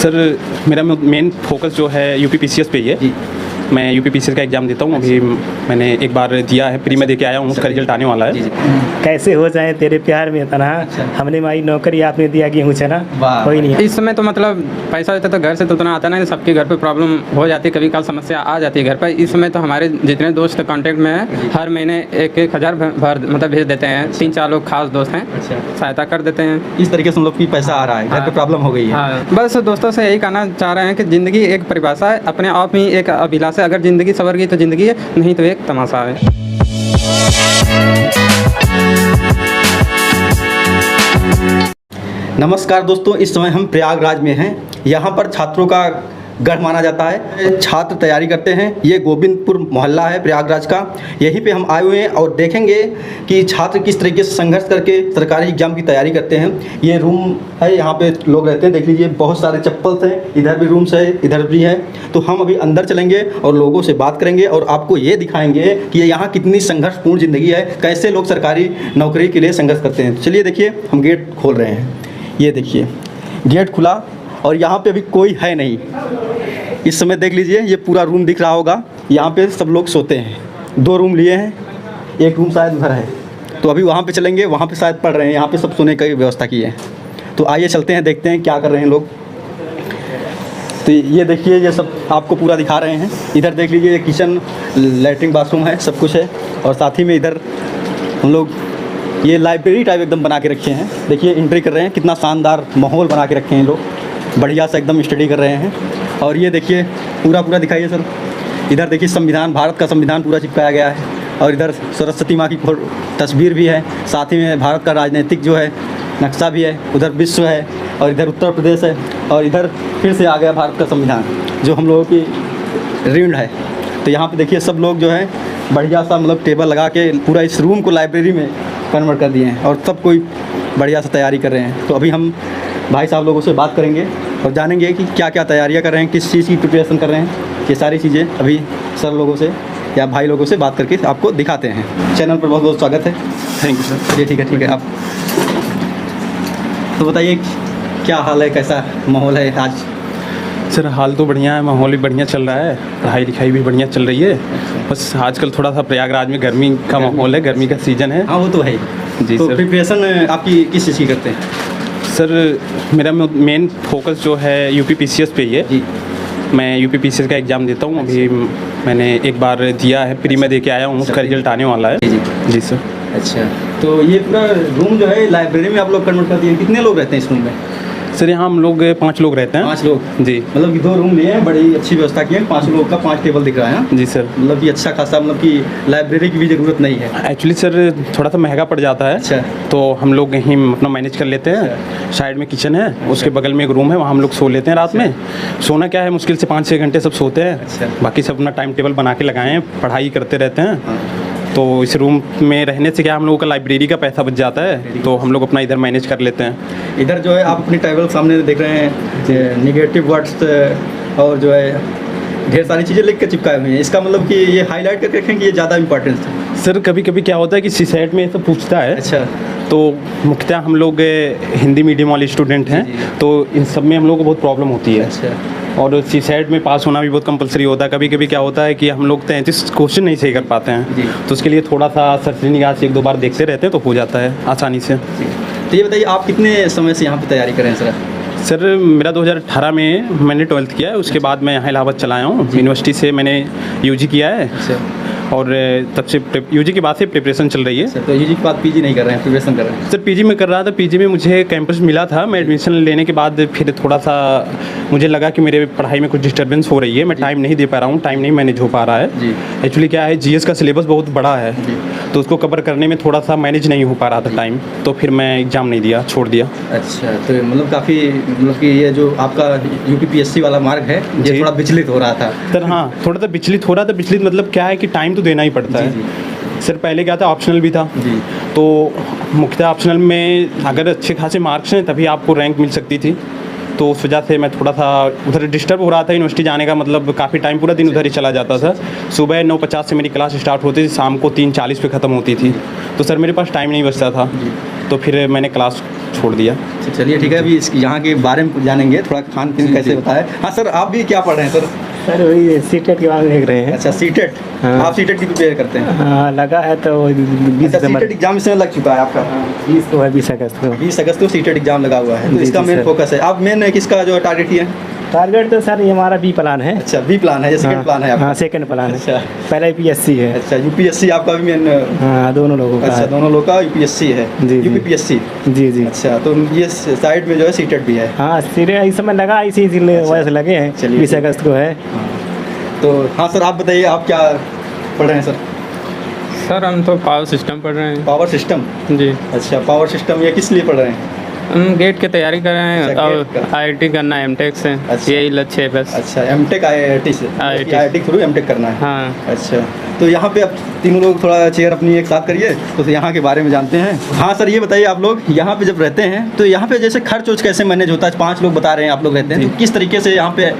Sir मेरा main focus जो है यूपीपीसीएस पे ही है। मैं यूपीपीसीएस का एग्ज़ाम देता हूँ। अभी मैंने एक बार दिया है, प्री में दे के आया हूँ, उसका रिजल्ट आने वाला है। कैसे हो जाए तेरे प्यार में तना, हमने माई नौकरी आपने दिया गेहूँ चना, कोई नहीं। इस समय तो मतलब पैसा होता तो घर से तो उतना आता नहीं, सबके घर पे प्रॉब्लम हो जाती है, कभी कल समस्या आ जाती है घर पर। इस समय तो हमारे जितने दोस्त कांटेक्ट में हैं, हर महीने 1,000 मतलब भेज देते हैं। 3-4 लोग खास दोस्त हैं, सहायता कर देते हैं। इस तरीके से हम लोग की पैसा आ रहा है, घर पे प्रॉब्लम हो गई है। हाँ, बस दोस्तों से यही कहना चाह रहे हैं कि ज़िंदगी एक परिभाषा है, अपने आप ही एक अभिलाषा है। अगर ज़िंदगी सवर गई तो ज़िंदगी है, नहीं तो एक तमाशा है। नमस्कार दोस्तों, इस समय हम प्रयागराज में हैं। यहाँ पर छात्रों का गढ़ माना जाता है। छात्र तैयारी करते हैं। ये गोविंदपुर मोहल्ला है प्रयागराज का। यहीं पे हम आए हुए हैं और देखेंगे कि छात्र किस तरीके से संघर्ष करके सरकारी एग्जाम की तैयारी करते हैं। ये रूम है, यहाँ पे लोग रहते हैं। देख लीजिए, बहुत सारे चप्पल्स हैं, इधर भी रूम्स है, इधर भी है। तो हम अभी अंदर चलेंगे और लोगों से बात करेंगे और आपको ये दिखाएंगे कि यहाँ कितनी संघर्षपूर्ण ज़िंदगी है, कैसे लोग सरकारी नौकरी के लिए संघर्ष करते हैं। चलिए देखिए, हम गेट खोल रहे हैं। ये देखिए, गेट खुला और यहाँ पे अभी कोई है नहीं। इस समय देख लीजिए, ये पूरा रूम दिख रहा होगा। यहाँ पे सब लोग सोते हैं। 2 रूम लिए हैं, एक रूम शायद उधर है। तो अभी वहाँ पे चलेंगे, वहाँ पे शायद पढ़ रहे हैं। यहाँ पे सब सोने की व्यवस्था की है। तो आइए चलते हैं, देखते हैं क्या कर रहे हैं लोग। तो ये देखिए, ये सब आपको पूरा दिखा रहे हैं। इधर देख लीजिए, ये किचन, लैट्रिन, बाथरूम है, सब कुछ है। और साथ ही में इधर हम लोग ये लाइब्रेरी टाइप एकदम बना के रखे हैं। देखिए, एंट्री कर रहे हैं, कितना शानदार माहौल बना के रखे हैं लोग। बढ़िया से एकदम स्टडी कर रहे हैं। और ये देखिए, पूरा दिखाइए सर। इधर देखिए, संविधान, भारत का संविधान पूरा चिपकाया गया है। और इधर सरस्वती माँ की तस्वीर भी है। साथ ही में भारत का राजनीतिक जो है नक्शा भी है। उधर विश्व है और इधर उत्तर प्रदेश है। और इधर फिर से आ गया भारत का संविधान, जो हम लोगों की ऋण है। तो यहाँ पे देखिए, सब लोग जो है बढ़िया सा मतलब टेबल लगा के पूरा इस रूम को लाइब्रेरी में कन्वर्ट कर दिए हैं। और सब कोई बढ़िया से तैयारी कर रहे हैं। तो अभी हम भाई साहब लोगों से बात करेंगे और जानेंगे कि क्या क्या तैयारियां कर रहे हैं, किस चीज़ की प्रिपरेशन कर रहे हैं। ये सारी चीज़ें अभी सर लोगों से या भाई लोगों से बात करके आपको दिखाते हैं। चैनल पर बहुत बहुत स्वागत है। Thank you sir. ये ठीक है आप तो बताइए, क्या हाल है, कैसा माहौल है आज? सर हाल तो बढ़िया है, माहौल भी बढ़िया चल रहा है, पढ़ाई लिखाई भी बढ़िया चल रही है। बस आजकल थोड़ा सा प्रयागराज में गर्मी का माहौल है, गर्मी का सीज़न है। हाँ, वो तो है जी तो सर। प्रिपरेशन आपकी किस चीज़ की करते हैं? सर मेरा मेन फोकस जो है यूपीपीसीएस पे ही है। जी, मैं यूपीपीसीएस का एग्ज़ाम देता हूँ। अभी मैंने एक बार दिया है, प्री में दे के आया हूँ, उसका रिजल्ट आने वाला है। जी सर। अच्छा, तो ये पूरा रूम जो है लाइब्रेरी में आप लोग कन्वर्ट कर दिए। कितने लोग रहते हैं इस रूम में? सर यहाँ हम लोग 5 लोग रहते हैं। 5 लोग? जी। मतलब कि 2 रूम लिए हैं, बड़ी अच्छी व्यवस्था की है। 5 लोग का 5 टेबल दिख रहा है। हाँ? जी सर। मतलब कि अच्छा खासा, मतलब कि लाइब्रेरी की भी ज़रूरत नहीं है। एक्चुअली सर थोड़ा सा महंगा पड़ जाता है। अच्छा। तो हम लोग यहीं अपना मैनेज कर लेते हैं। साइड में किचन है, उसके बगल में एक रूम है, वहाँ हम लोग सो लेते हैं रात में। सोना क्या है, मुश्किल से 5-6 घंटे सब सोते हैं। अच्छा। बाकी सब अपना टाइम टेबल बना के लगाए हैं, पढ़ाई करते रहते हैं। तो इस रूम में रहने से क्या हम लोगों का लाइब्रेरी का पैसा बच जाता है, तो हम लोग अपना इधर मैनेज कर लेते हैं। इधर जो है आप अपनी टेबल सामने देख रहे हैं, निगेटिव वर्ड्स और जो है ढेर सारी चीज़ें लिख के चिपकाए हुए हैं। इसका मतलब कि ये हाईलाइट करके रखें कि ये ज़्यादा इंपॉर्टेंस है। सर कभी कभी क्या होता है कि सीसेट में ये सब पूछता है। अच्छा। तो मुख्यतः हम लोग हिंदी मीडियम वाले स्टूडेंट हैं, तो इन सब में हम लोग को बहुत प्रॉब्लम होती है। अच्छा। और सीसेट में पास होना भी बहुत कंपलसरी होता है। कभी कभी क्या होता है कि हम लोग 33 क्वेश्चन नहीं सही कर पाते हैं, तो उसके लिए थोड़ा सा सरसरी निगाह से 1-2 बार देखते रहते हैं, तो हो जाता है आसानी से। तो ये बताइए, आप कितने समय से यहाँ पे तैयारी कर रहे हैं सर? सर मेरा 2018 में मैंने 12th किया है। उसके बाद मैं यहाँ इलाहाबाद चला आया हूँ। यूनिवर्सिटी से मैंने यूजी किया है। अच्छा। और तब से यूजी के बाद से प्रिपरेशन चल रही है। तो यूजी के बाद पीजी नहीं कर रहे हैं, प्रिपरेशन कर रहे हैं? सर पीजी में कर रहा था। पीजी में मुझे कैंपस मिला था। मैं एडमिशन लेने के बाद फिर थोड़ा सा मुझे लगा कि मेरे पढ़ाई में कुछ डिस्टर्बेंस हो रही है, मैं टाइम नहीं दे पा रहा हूँ, टाइम नहीं मैनेज हो पा रहा है। जी। एक्चुअली क्या है, जीएस का सिलेबस बहुत बड़ा है, तो उसको कवर करने में थोड़ा सा मैनेज नहीं हो पा रहा था टाइम, तो फिर मैं एग्ज़ाम नहीं दिया, छोड़ दिया। अच्छा, तो मतलब काफ़ी, मतलब कि ये जो आपका यूपीपीएससी वाला मार्ग है, ये थोड़ा विचलित हो रहा था। सर हाँ, थोड़ा सा विचलित हो रहा था। विचलित मतलब क्या है कि टाइम तो देना ही पड़ता है। सर पहले क्या था, ऑप्शनल भी था। जी। तो मुख्यतः ऑप्शनल में अगर अच्छे खासे मार्क्स हैं तभी आपको रैंक मिल सकती थी। तो उस वजह से मैं थोड़ा सा उधर डिस्टर्ब हो रहा था। यूनिवर्सिटी जाने का मतलब काफ़ी टाइम, पूरा दिन उधर ही चला जाता था। सुबह 9:50 से मेरी क्लास स्टार्ट होती थी, शाम को 3:40 पे ख़त्म होती थी। तो सर मेरे पास टाइम नहीं बचता था। तो फिर मैंने क्लास छोड़ दिया। अच्छा, चलिए ठीक है, अभी इस यहाँ के बारे में जानेंगे, थोड़ा खान पीन कैसे होता है। हाँ सर, आप भी क्या पढ़ रहे हैं सर? सर वही सीटेट के बारे में देख रहे हैं। अच्छा, सीटेट। हाँ। आप सीटेट की प्रिपेयर करते हैं? हाँ, लगा है तो 20 अच्छा, दिसंबर सीटेट एग्जाम इसमें लग चुका है आपका? 20 को है, 20 अगस्त को। 20 अगस्त को सीटेट एग्जाम लगा हुआ है, तो जी, इसका जी, मेन सर। फोकस है। आप मेन किसका जो टारगेट किए हैं? टारगेट तो सर ये हमारा बी प्लान है। अच्छा, बी प्लान है, ये सेकंड प्लान है आपका? हाँ, सेकंड प्लान है। अच्छा। पहला यूपीएससी है। अच्छा, यूपीएससी आपका भी मेन? हाँ, दोनों लोगों का अच्छा, है। दोनों लोग का यूपीएससी है। जी, जी। यूपीएससी। जी जी। अच्छा, तो ये साइड में जो है सीटेट भी है। हाँ, सिरे इस समय लगा इसी वजह से लगे हैं। चलिए, 20 अगस्त को है। तो हाँ सर, आप बताइए आप क्या पढ़ रहे हैं सर? सर हम तो पावर सिस्टम पढ़ रहे हैं। Power system? जी, अच्छा, पावर सिस्टम ये किस लिए पढ़ रहे हैं? हम गेट की तैयारी कर रहे हैं अच्छा, और गेट का। आईआईटी करना है, एमटेक से। अच्छा। यही लक्ष्य है बस। अच्छा, एमटेक आईआईटी से? IIT आईआईटी थ्रू एमटेक करना है? हाँ। अच्छा, तो यहाँ पे अब तीनों लोग थोड़ा चेयर अपनी एक साथ करिए, तो यहाँ के बारे में जानते हैं। हाँ सर, ये बताइए आप लोग यहाँ पे जब रहते हैं तो यहाँ पे जैसे खर्च वर्च कैसे मैनेज होता है? 5 लोग बता रहे हैं आप लोग रहते हैं, तो किस तरीके से यहाँ पे?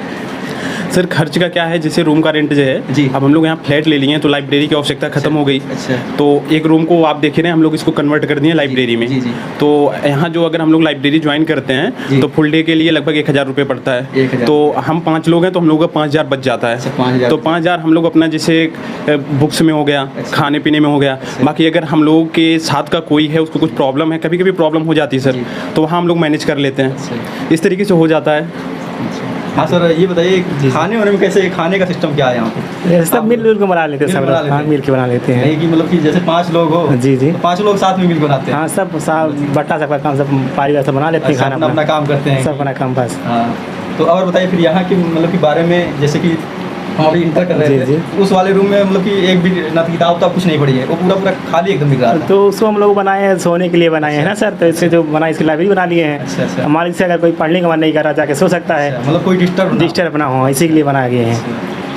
सर खर्च का क्या है, जैसे रूम का रेंट जो है जी। अब हम लोग यहाँ फ्लैट ले लिए हैं तो लाइब्रेरी की आवश्यकता खत्म हो गई। अच्छा। तो एक रूम को आप देख रहे हैं हम लोग इसको कन्वर्ट कर दिए लाइब्रेरी में। जी, जी। तो यहाँ जो अगर हम लोग लाइब्रेरी ज्वाइन करते जी। हैं तो फुल डे के लिए लगभग 1000 रुपये पड़ता है। 1000। तो हम 5 लोग हैं तो हम लोग का 5000 बच जाता अच्छा, है। 5000। तो 5000 हम लोग अपना जैसे बुक्स में हो गया, अच्छा। खाने पीने में हो गया। बाकी अगर हम लोगों के साथ का कोई है उसको कुछ प्रॉब्लम है, कभी कभी प्रॉब्लम हो जाती है सर, जी। तो वहाँ हम लोग मैनेज कर लेते हैं। अच्छा। इस तरीके से हो जाता है। हाँ सर, ये बताइए खाने वाने में कैसे, खाने का सिस्टम क्या है यहाँ पे? ये सब मिलजुल के बना लेते हैं, मिल सब बना लोग। लेते हाँ, हैं। मिल के बना लेते हैं। नहीं कि मतलब कि जैसे 5 लोग हो जी, जी। तो 5 लोग साथ में मिल के बनाते हैं? हाँ, सब बट्टा सबका काम, सब परिवार सब बना लेते हैं। अच्छा, खाना अपना अपना काम करते हैं। सब अपना काम बस। हाँ, तो और बताइए फिर यहाँ के मतलब कि बारे में, जैसे कि हम अभी इंटर कर रहे जी, थे, जी। उस वाले रूम में मतलब कि एक भी ना किताब तो कुछ नहीं पड़ी है, वो पूरा पूरा खाली एकदम दिख रहा था। तो उसको हम लोग बनाए हैं, सोने के लिए बनाए हैं ना सर। तो इससे जो बनाए, इसकी लाइब्रेरी बना लिए हैं। अच्छा, अच्छा। हमारे से अगर कोई पढ़ने का मन नहीं कर रहा, जाके सो सकता है। मतलब कोई डिस्टर्ब ना हो, इसी के लिए बनाए गए हैं।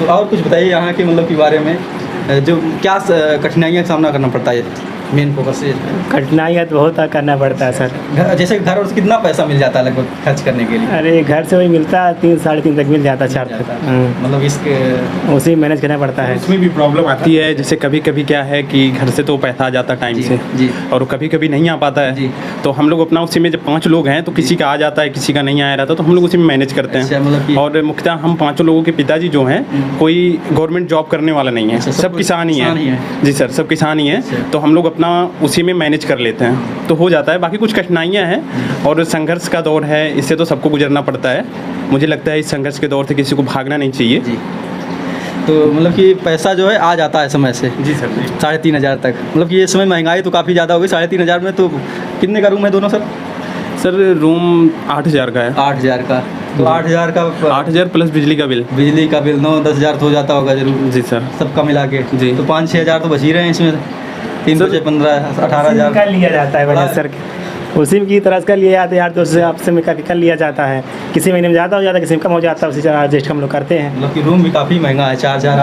तो और कुछ बताइए यहाँ के मतलब के बारे में, जो क्या कठिनाइयों का सामना करना पड़ता है? मेन फोकस से कठिनाइयाँ तो बहुत करना पड़ता है सर। जैसे घर और कितना पैसा मिल जाता है लगभग खर्च करने के लिए? अरे घर से वही मिलता है 3 साढ़े 3 तक मिल जाता है, 4 तक। मतलब इसके उसी मैनेज करना पड़ता है। इसमें भी प्रॉब्लम आती है, जैसे कभी कभी क्या है कि घर से तो पैसा आ जाता है टाइम जी, से जी। और कभी कभी नहीं आ पाता जी। है। तो हम लोग अपना उसी में जब 5 लोग हैं तो किसी का आ जाता है, किसी का नहीं आ रहा था, तो हम लोग उसी में मैनेज करते अच्छा, हैं। मतलब कि- और मुख्यतः हम 5 लोगों के पिताजी जो हैं कोई गवर्नमेंट जॉब करने वाला नहीं है, अच्छा, सब सब किसान ही किसान ही है। हैं। जी सर, सब किसान ही है। अच्छा। तो हम लोग अपना उसी में मैनेज कर लेते हैं, तो हो जाता है। बाकी कुछ कठिनाइयाँ हैं और संघर्ष का दौर है, इससे तो सबको गुजरना पड़ता है। मुझे लगता है इस संघर्ष के दौर से किसी को भागना नहीं चाहिए। जी। तो मतलब कि पैसा जो है आ जाता है समय से? जी सर। 3500 तक, मतलब कि ये समय महंगाई तो काफ़ी ज़्यादा हो गई। 3500 में तो कितने का रूम है दोनों सर? सर रूम 8000 का है। 8000 का, तो 8000 का 8000 प्लस बिजली का बिल। बिजली का बिल 9-10 हज़ार तो हो जाता होगा जरूर जी सर। सबका मिला के। जी। तो 5-6 हज़ार तो बच ही रहे हैं इसमें। 3 बचे 15-18 उसी में कर हज़ार। लिया जाता है वजह सर, उसी की तरह से कर लिया जाता है यार, दोस्त से आपसे में करके कर लिया जाता है। किसी महीने में ज़्यादा हो जाता है, किसी में कम हो जाता है, उसी तरह एडजस्ट हम लोग करते हैं। मतलब कि रूम भी काफ़ी महंगा है, 4000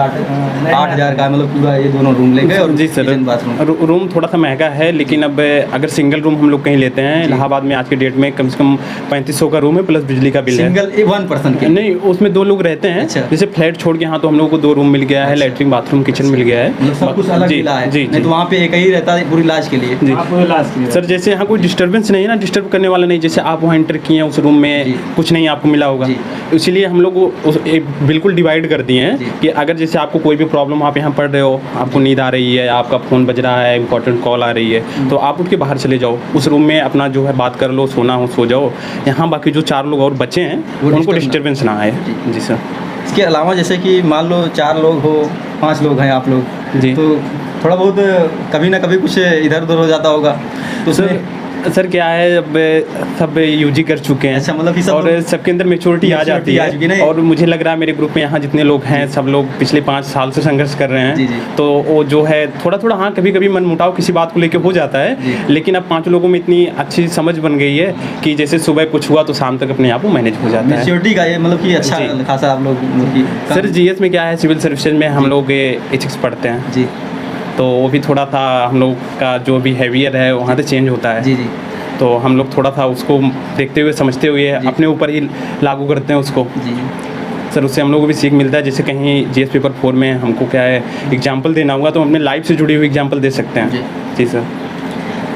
8,000 का, मतलब पूरा ये दोनों रूम लेंगे और जी सर। Kitchen bathroom. रूम थोड़ा सा महंगा है, लेकिन अब अगर सिंगल रूम हम लोग कहीं लेते हैं इलाहाबाद में आज के डेट में कम से कम 3500 का रूम है प्लस बिजली का बिल है। सिंगल 1 पर्सन के? नहीं, उसमें 2 लोग रहते हैं। अच्छा। जैसे फ्लैट छोड़ के यहाँ तो हम लोग को 2 रूम मिल गया है, अच्छा। लैट्रिन बाथरूम किचन मिल गया है। मतलब सब कुछ अलग जी, मिला है? जी, नहीं तो जी। वहाँ पे एक ही रहता है पूरी इलाज के लिए? जी। आपको लास्ट की सर जैसे यहाँ कोई डिस्टर्बेंस नहीं है ना, डिस्टर्ब करने वाला नहीं। जैसे आप वहाँ एंटर किए हैं उस रूम जी। में कुछ नहीं आपको मिला होगा, जी। इसीलिए हम लोग एक बिल्कुल डिवाइड कर दिए जी। हैं कि अगर जैसे आपको कोई भी प्रॉब्लम, आप यहाँ पढ़ रहे हो, आपको नींद आ रही है, आपका फ़ोन बज रहा है, इंपॉर्टेंट कॉल आ रही है, तो आप उठ के बाहर चले जाओ, उस रूम में अपना जो है बात कर लो, सोना हो सो जाओ। यहाँ बाकी जो 4 लोग और बचे हैं उनको disturb ना- डिस्टर्बेंस ना आए। जी सर। इसके अलावा जैसे कि मान लो 4 लोग हो, 5 लोग हैं आप लोग, जी। तो थोड़ा बहुत कभी ना कभी कुछ इधर उधर हो जाता होगा, तो उसमें सर क्या है, अब सब यूजी कर चुके हैं। अच्छा, मतलब कि सब और लोग- सबके अंदर मेच्योरिटी आ जाती Maturity आ चुकी है। नहीं? और मुझे लग रहा है मेरे ग्रुप में यहाँ जितने लोग हैं सब लोग पिछले 5 साल से संघर्ष कर रहे जी, जी। हैं। तो वो जो है थोड़ा थोड़ा, हाँ कभी कभी मनमुटाव किसी बात को लेकर हो जाता जी। है, लेकिन अब 5 लोगों में इतनी अच्छी समझ बन गई है कि जैसे सुबह कुछ हुआ तो शाम तक अपने आप वो मैनेज हो जाता है। मैच्योरिटी का ये मतलब कि अच्छा जी। खासा आप लोग मतलब कि सर जीएस में क्या है, सिविल सर्विसेज में हम लोग एथिक्स पढ़ते हैं, जी तो वो भी थोड़ा सा हम लोग का जो भी हैवियर है वहाँ से चेंज होता है। जी जी तो हम लोग थोड़ा सा उसको देखते हुए समझते हुए जी। अपने ऊपर ही लागू करते हैं उसको। जी सर उससे हम लोगों को भी सीख मिलता है। जैसे कहीं जीएस पेपर 4 में हमको क्या है एग्जाम्पल देना होगा तो हम अपने लाइफ से जुड़ी हुई एग्जाम्पल दे सकते हैं। जी। जी सर।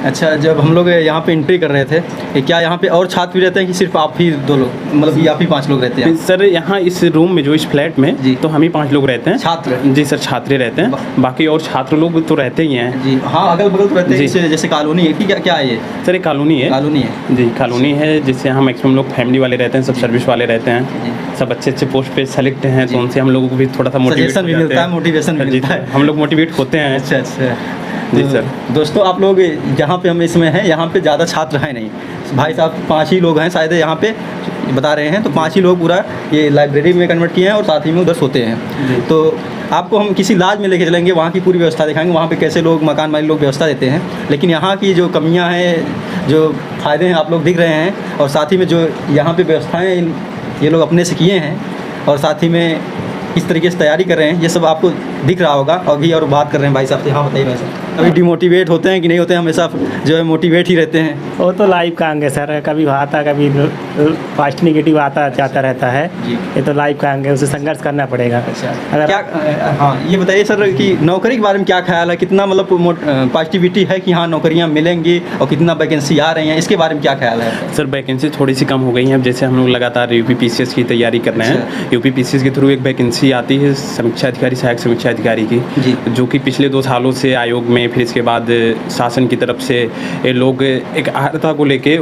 अच्छा, जब हम लोग यहाँ पे एंट्री कर रहे थे, क्या यहाँ पे और छात्र भी रहते हैं कि सिर्फ आप ही 2 लोग, मतलब कि आप ही 5 लोग रहते हैं? सर यहाँ इस रूम में जो इस फ्लैट में जी। तो हम ही 5 लोग रहते हैं। छात्र? जी सर, छात्र रहते हैं, बाकी और छात्र लोग तो रहते ही हैं। जी हाँ, अगल बगल तो रहते हैं, जी। जैसे कॉलोनी है कि क्या है ये? सर एक कॉलोनी है। कॉलोनी है जी, कॉलोनी है जिससे हम मैक्सिमम लोग फैमिली वाले रहते हैं, सब सर्विस वाले रहते हैं, जी। सब अच्छे अच्छे पोस्ट पे सेलेक्ट हैं, तो उनसे हम लोगों को भी थोड़ा सा मोटिवेट सजेशन भी मिलता है, मोटिवेशन भी मिलता है। हम लोग मोटिवेट होते हैं। अच्छा अच्छा जी तो सर। दोस्तों, आप लोग जहाँ पे हम इसमें हैं, यहाँ पे ज़्यादा छात्र हैं नहीं, भाई साहब 5 ही लोग हैं शायद यहाँ पे बता रहे हैं, तो 5 ही लोग पूरा ये लाइब्रेरी में कन्वर्ट किए हैं और साथ ही में उधर सोते हैं। तो आपको हम किसी लॉज में लेके चलेंगे, वहाँ की पूरी व्यवस्था दिखाएंगे, वहाँ पे कैसे लोग मकान मालिक लोग व्यवस्था देते हैं, लेकिन यहाँ की जो कमियाँ हैं, जो फ़ायदे हैं आप लोग दिख रहे हैं, और साथ ही में जो यहाँ पे व्यवस्थाएँ ये लोग अपने से किए हैं, और साथ ही में किस तरीके से तैयारी कर रहे हैं, ये सब आपको दिख रहा होगा। अभी और बात कर रहे हैं भाई साहब से। हाँ बताइए भाई साहब, कभी डिमोटिवेट होते हैं कि नहीं होते हैं? हमेशा जो है मोटिवेट ही रहते हैं। वो तो लाइव का अंग है सर, कभी आता कभी फास्ट निगेटिव आता जाता रहता है। जी। ये तो लाइव का अंग है, उसे संघर्ष करना पड़ेगा। अच्छा, अगर क्या हाँ ये बताइए सर कि नौकरी के बारे में क्या ख्याल है, कितना मतलब पॉजिटिविटी है कि हाँ नौकरियाँ मिलेंगी, और कितना वैकेंसी आ रही हैं, इसके बारे में क्या ख्याल है? सर वैकेंसी थोड़ी सी कम हो गई है। अब जैसे हम लोग लगातार यूपीपीसीएस की तैयारी कर रहे हैं, यूपीपीसीएस के थ्रू एक वैकेंसी आती है समीक्षा अधिकारी, सहायक समीक्षा अधिकारी की, जी। जो कि पिछले 2 सालों से आयोग में, फिर इसके बाद शासन की तरफ से ये लोग एक अर्हता को लेके,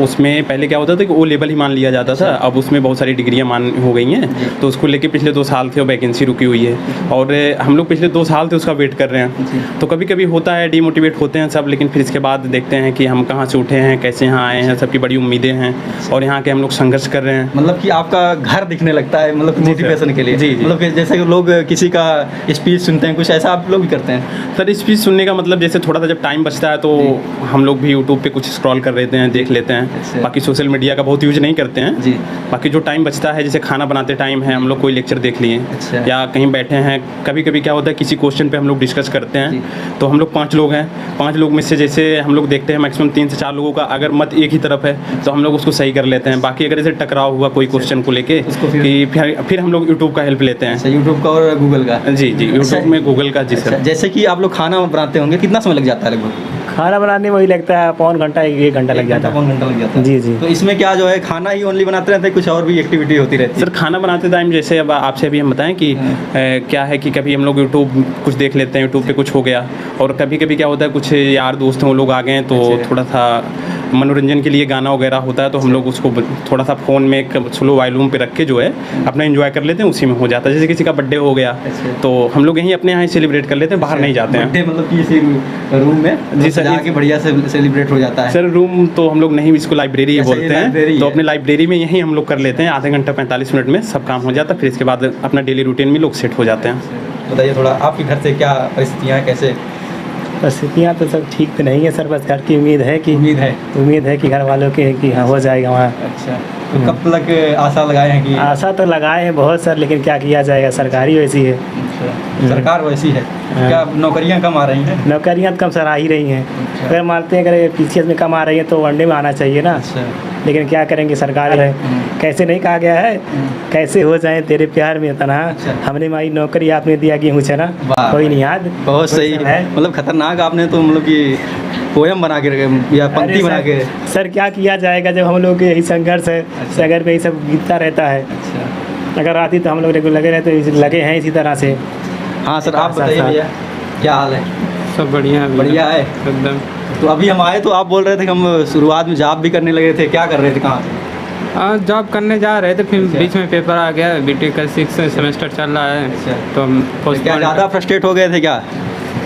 उसमें पहले क्या होता था कि वो लेवल ही मान लिया जाता था, अब उसमें बहुत सारी डिग्रियां मान हो गई हैं, तो उसको लेके पिछले 2 साल थे वो वैकेंसी रुकी हुई है, और हम लोग पिछले 2 साल से उसका वेट कर रहे हैं। तो कभी कभी होता है डिमोटिवेट होते हैं सब, लेकिन फिर इसके बाद देखते हैं कि हम कहाँ से उठे हैं, कैसे यहाँ आए हैं, सबकी बड़ी उम्मीदें हैं, और यहाँ के हम लोग संघर्ष कर रहे हैं। मतलब कि आपका घर दिखने लगता है, मतलब मोटिवेशन के लिए। जी, जी। मतलब कि जैसे कि लोग किसी का स्पीच सुनते हैं, कुछ ऐसा आप लोग भी करते हैं? सर स्पीच सुनने का मतलब जैसे थोड़ा सा जब टाइम बचता है तो हम लोग भी यूट्यूब पे कुछ स्क्रॉल कर लेते हैं, देख लेते हैं। अच्छा। बाकी सोशल मीडिया का बहुत यूज नहीं करते हैं जी। बाकी जो टाइम बचता है, जैसे खाना बनाते टाइम है, हम लोग कोई लेक्चर देख लिए, अच्छा। या कहीं बैठे हैं, कभी कभी क्या होता है किसी क्वेश्चन पे हम लोग डिस्कस करते जी। हैं, तो हम लोग 5 लोग हैं, 5 लोग में से जैसे हम लोग देखते हैं मैक्सिमम 3 से 4 लोगों का अगर मत एक ही तरफ है तो हम लोग उसको सही कर लेते हैं। बाकी अगर जैसे टकराव हुआ कोई क्वेश्चन को लेके उसको फिर हम लोग यूट्यूब का हेल्प लेते हैं। यूट्यूब का और गूगल का? जी जी, यूट्यूब में गूगल का। जी अच्छा, सर। जैसे कि आप लोग खाना बनाते होंगे, कितना समय लग जाता है लगभग? खाना बनाने में वही लगता है पौन घंटा 1 घंटा लग जाता है। पौन घंटा लग जाता है। जी जी। तो इसमें क्या जो है खाना ही ओनली बनाते रहते हैं, कुछ और भी एक्टिविटी होती रहती है? सर खाना बनाते टाइम जैसे अब आपसे अभी हम बताएं कि क्या है कि कभी हम लोग यूट्यूब कुछ देख लेते हैं, यूट्यूब पे कुछ हो गया, और कभी कभी क्या होता है कुछ यार दोस्त हैं वो लोग आ गए हैं, तो थोड़ा सा मनोरंजन के लिए गाना वगैरह होता है, तो हम लोग उसको थोड़ा सा फ़ोन में एक स्लो वॉल्यूम पे रख के जो है अपना एंजॉय कर लेते हैं, उसी में हो जाता है। जैसे किसी का बर्थडे हो गया तो हम लोग यहीं अपने यहाँ ही सेलिब्रेट कर लेते हैं, बाहर नहीं जाते हैं। बर्थडे मतलब कि इसी रूम में जी सर, जाके बढ़िया से सेलिब्रेट हो जाता है? सर रूम तो हम लोग नहीं, इसको लाइब्रेरी अच्छा, ये बोलते लाइब्रेरी हैं, तो है। अपने लाइब्रेरी में यहीं हम लोग कर लेते हैं, आधे घंटा 45 मिनट में सब काम हो जाता है, फिर इसके बाद अपना डेली रूटीन में लोग सेट हो जाते हैं। बताइए थोड़ा आपके घर से क्या परिस्थितियाँ हैं, कैसे? परिस्थितियाँ तो सब ठीक तो नहीं है सर, बस घर की उम्मीद है कि घर वालों के कि हाँ हो जाएगा वहाँ। अच्छा, तो कब तक आशा लगाए हैं कि? आशा तो लगाए हैं बहुत सर, लेकिन क्या किया जाएगा, सरकारी वैसी है। सरकार वैसी है, क्या नौकरियां कम आ रही हैं? नौकरियाँ तो कम सर आ ही रही हैं। अगर मानते हैं अगर पीसीएस में कम आ रही है तो वनडे में आना चाहिए ना, अच्छा। लेकिन क्या करेंगे, सरकार है। कैसे नहीं कहा गया है, कैसे हो जाए तेरे प्यार में तना, अच्छा। हमने माई नौकरी आपने दिया गेहूँ चना, वाह। कोई नहीं याद। बहुत सही है। मतलब खतरनाक आपने तो मतलब कि पोयम बना के रखे या पंक्ति अरे बना के। सर क्या किया जाएगा जब हम लोग के यही संघर्ष है, सगर पे यही सब गिरता रहता है। अच्छा। अगर आती तो हम लोग रेगुलर लगे रहते, लगे हैं इसी तरह से। हाँ सर, आप बताइए भैया क्या हाल है? सब बढ़िया है। बढ़िया है एकदम। तो अभी हम आए तो आप बोल रहे थे कि हम शुरुआत में जॉब भी करने लगे थे, क्या कर रहे थे, कहाँ से? जॉब करने जा रहे थे, फिर बीच में पेपर आ गया, बीटेक का 6 सेमेस्टर चल रहा है, तो हम क्या ज़्यादा फ्रस्ट्रेट हो गए थे क्या?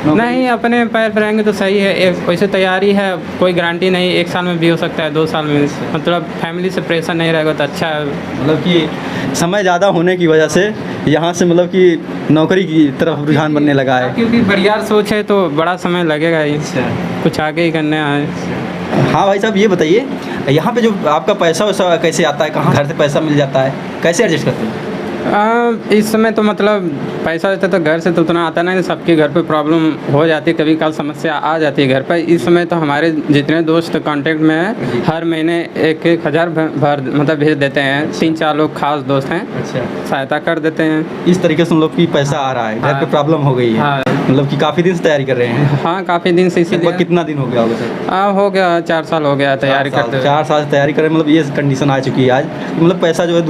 नहीं, अपने पैर पर रहेंगे तो सही है। एक वैसे तैयारी है, कोई गारंटी नहीं, 1 साल में भी हो सकता है, 2 साल में, मतलब फैमिली से प्रेशर नहीं रहेगा तो अच्छा है। मतलब कि समय ज़्यादा होने की वजह से यहाँ से मतलब कि नौकरी की तरफ रुझान बनने लगा है। क्योंकि बढ़िया सोच है तो बड़ा समय लगेगा ही, कुछ आगे ही करना है। हाँ भाई साहब, ये बताइए यहाँ पे जो आपका पैसा वैसा कैसे आता है, कहाँ घर से पैसा मिल जाता है, कैसे एडजस्ट करते हैं? इस समय तो मतलब पैसा देते तो घर से तो उतना आता नहीं, सबके घर पे प्रॉब्लम हो जाती है, कभी कल समस्या आ जाती है घर पर। इस समय तो हमारे जितने दोस्त कांटेक्ट में हैं हर महीने 1,000 भर मतलब भेज देते हैं। 3-4 लोग खास दोस्त हैं, अच्छा, सहायता कर देते हैं। इस तरीके से मतलब कि पैसा आ रहा है, घर पे हाँ। प्रॉब्लम हो गई है, हाँ। मतलब कि काफ़ी दिन से तैयारी कर रहे हैं। हाँ, काफ़ी दिन से, लगभग इसीलिए कितना दिन हो गया होगा सर? हो गया 4 साल हो गया तैयारी करते हुए। 4 साल से तैयारी कर रहे हैं, मतलब ये कंडीशन आ चुकी है आज, मतलब पैसा जो है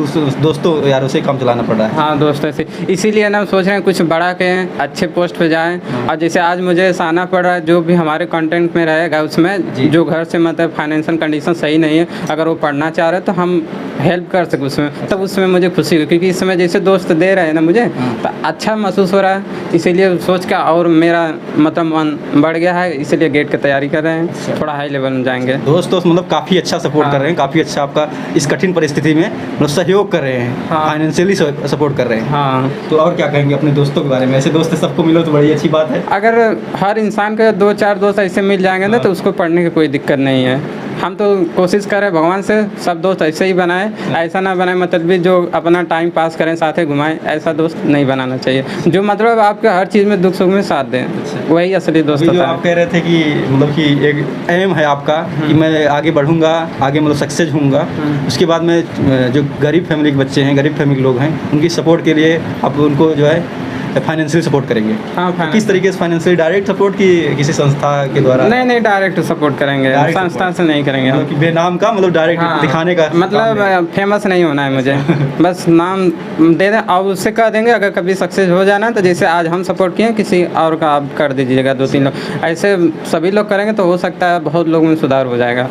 दोस्तों यारों से काम चलाना पड़ रहा है। हाँ, दोस्तों से, इसीलिए ना सोच रहे हैं कुछ बड़ा के अच्छे पोस्ट पे जाएं। और जैसे आज मुझे आना पड़ रहा है, जो भी हमारे कंटेंट में रहेगा उसमें जो घर से मतलब फाइनेंशियल कंडीशन सही नहीं है, अगर वो पढ़ना चाह रहे हैं तो हम हेल्प कर सकें उसमें, तब उसमें मुझे खुशी हुई। क्योंकि इस समय जैसे दोस्त दे रहे हैं ना मुझे, तो अच्छा महसूस हो रहा है। इसीलिए सोच के और मेरा मतलब मन बढ़ गया है, इसीलिए गेट की तैयारी कर रहे हैं, थोड़ा हाई लेवल में जाएंगे। दोस्त मतलब काफ़ी अच्छा सपोर्ट कर रहे हैं, काफ़ी अच्छा आपका इस कठिन परिस्थिति में मतलब सहयोग कर रहे हैं, हाँ। फाइनेंशियली सपोर्ट कर रहे हैं। हाँ, तो और क्या कहेंगे अपने दोस्तों के बारे में? ऐसे दोस्त सबको मिलो तो बड़ी अच्छी बात है। अगर हर इंसान के 2-4 दोस्त ऐसे मिल जाएंगे ना, तो उसको पढ़ने की कोई दिक्कत नहीं है। हम तो कोशिश करें भगवान से सब दोस्त ऐसे ही बनाए, ऐसा ना बनाए मतलब भी जो अपना टाइम पास करें, साथ ही घुमाएं, ऐसा दोस्त नहीं बनाना चाहिए। जो मतलब आपके हर चीज़ में दुख सुख में साथ दें, वही असली दोस्त अभी जो होता आप है। कह रहे थे कि मतलब कि एक एम है आपका कि मैं आगे बढ़ूंगा, आगे मतलब सक्सेस होऊंगा, उसके बाद में जो गरीब फैमिली के बच्चे हैं, गरीब फैमिली के लोग हैं, उनकी सपोर्ट के लिए आप उनको जो है फाइनेंशियली सपोर्ट करेंगे। हाँ, तो किस तरीके से फाइनेंशियली? डायरेक्ट सपोर्ट की किसी संस्था के द्वारा? नहीं, डायरेक्ट सपोर्ट करेंगे, Direct संस्था support। से नहीं करेंगे हम। मतलब कि बेनाम का मतलब डायरेक्ट हाँ, दिखाने का काम है। मतलब फेमस नहीं होना है मुझे, बस नाम दे दें और उससे कह देंगे अगर कभी सक्सेस हो जाना तो जैसे आज हम सपोर्ट किए किसी और का आप कर दीजिएगा, 2-3 लोग, ऐसे सभी लोग करेंगे तो हो सकता है बहुत लोगों में सुधार हो जाएगा।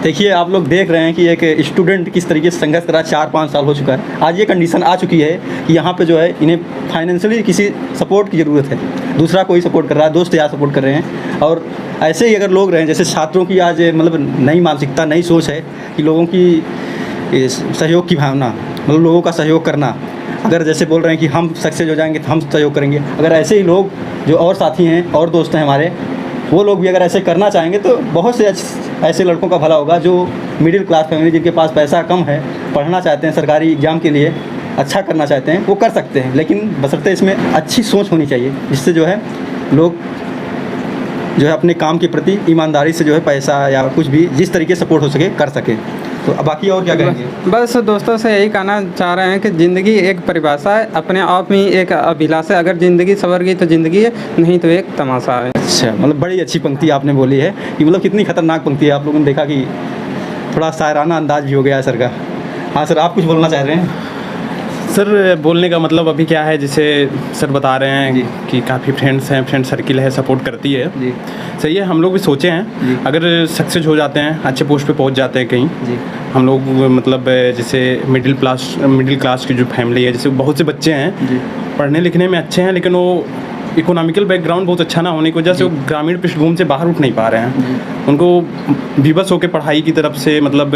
देखिए आप लोग देख रहे हैं कि एक स्टूडेंट किस तरीके से संघर्ष कर रहा है। 4-5 साल हो चुका है, आज ये कंडीशन आ चुकी है कि यहाँ पे जो है इन्हें फाइनेंशियली किसी सपोर्ट की ज़रूरत है। दूसरा कोई सपोर्ट कर रहा है, दोस्त यार सपोर्ट कर रहे हैं। और ऐसे ही अगर लोग रहें, जैसे छात्रों की आज मतलब नई मानसिकता, नई सोच है कि लोगों की सहयोग की भावना, मतलब लोगों का सहयोग करना। अगर जैसे बोल रहे हैं कि हम सक्सेस हो जाएंगे तो हम सहयोग करेंगे, अगर ऐसे ही लोग जो और साथी हैं और दोस्त हैं हमारे, वो लोग भी अगर ऐसे करना चाहेंगे तो बहुत से ऐसे लड़कों का भला होगा जो मिडिल क्लास फैमिली, जिनके पास पैसा कम है, पढ़ना चाहते हैं, सरकारी एग्ज़ाम के लिए अच्छा करना चाहते हैं, वो कर सकते हैं। लेकिन बशर्ते इसमें अच्छी सोच होनी चाहिए, जिससे जो है लोग जो है अपने काम के प्रति ईमानदारी से जो है पैसा या कुछ भी जिस तरीके से सपोर्ट हो सके कर सके। तो अब बाकी और क्या कहेंगे? बस दोस्तों से यही कहना चाह रहे हैं कि ज़िंदगी एक परिभाषा है, अपने आप में एक अभिलाषा है। अगर ज़िंदगी संवर गई तो ज़िंदगी है, नहीं तो एक तमाशा है। अच्छा, मतलब बड़ी अच्छी पंक्ति आपने बोली है कि मतलब कितनी खतरनाक पंक्ति है। आप लोगों ने देखा कि थोड़ा शायराना अंदाज भी हो गया है सर का। हाँ सर, आप कुछ बोलना चाह रहे हैं? सर बोलने का मतलब अभी क्या है, जैसे सर बता रहे हैं कि काफ़ी फ्रेंड्स हैं, फ्रेंड सर्किल है, सपोर्ट करती है जी सही है। हम लोग भी सोचे हैं अगर सक्सेस हो जाते हैं, अच्छे पोस्ट पे पहुंच जाते हैं कहीं, जी हम लोग मतलब जैसे मिडिल क्लास की जो फैमिली है, जैसे बहुत से बच्चे हैं जी पढ़ने लिखने में अच्छे हैं, लेकिन वो इकोनॉमिकल बैकग्राउंड बहुत अच्छा ना होने की वजह से वो ग्रामीण पृष्ठभूमि से बाहर उठ नहीं पा रहे हैं। उनको विवश होकर पढ़ाई की तरफ से मतलब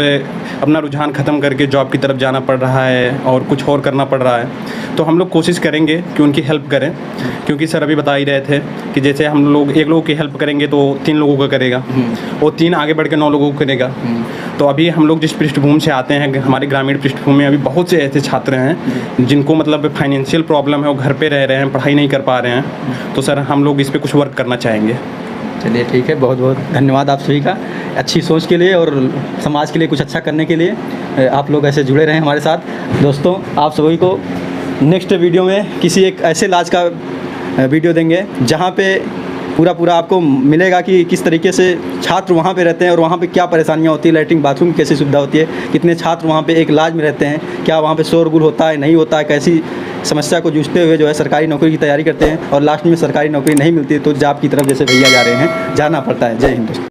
अपना रुझान ख़त्म करके जॉब की तरफ जाना पड़ रहा है और कुछ और करना पड़ रहा है। तो हम लोग कोशिश करेंगे कि उनकी हेल्प करें, क्योंकि सर अभी बता ही रहे थे कि जैसे हम लोग एक लोगों की हेल्प करेंगे तो 3 लोगों का करेगा, और 3 आगे बढ़ के 9 लोगों को करेगा। तो अभी हम लोग जिस पृष्ठभूमि से आते हैं, हमारे ग्रामीण पृष्ठभूमि में अभी बहुत से ऐसे छात्र हैं जिनको मतलब फाइनेंशियल प्रॉब्लम है, वो घर पे रह रहे हैं, पढ़ाई नहीं कर पा रहे हैं। तो सर हम लोग इस पे कुछ वर्क करना चाहेंगे। चलिए ठीक है, बहुत बहुत धन्यवाद आप सभी का अच्छी सोच के लिए और समाज के लिए कुछ अच्छा करने के लिए। आप लोग ऐसे जुड़े रहें हमारे साथ। दोस्तों आप सभी को नेक्स्ट वीडियो में किसी एक ऐसे इलाज का वीडियो देंगे जहाँ पे पूरा आपको मिलेगा कि किस तरीके से छात्र वहाँ पे रहते हैं और वहाँ पे क्या परेशानियाँ होती है, लैट्रिन बाथरूम की कैसी सुविधा होती है, कितने छात्र वहाँ पे एक इलाज में रहते हैं, क्या वहाँ पे शोरगुल होता है नहीं होता है, कैसी समस्या को जूझते हुए जो है सरकारी नौकरी की तैयारी करते हैं और लास्ट में सरकारी नौकरी नहीं मिलती है तो जॉब की तरफ जैसे भैया जा रहे हैं, जाना पड़ता है। जय हिंद दोस्तों।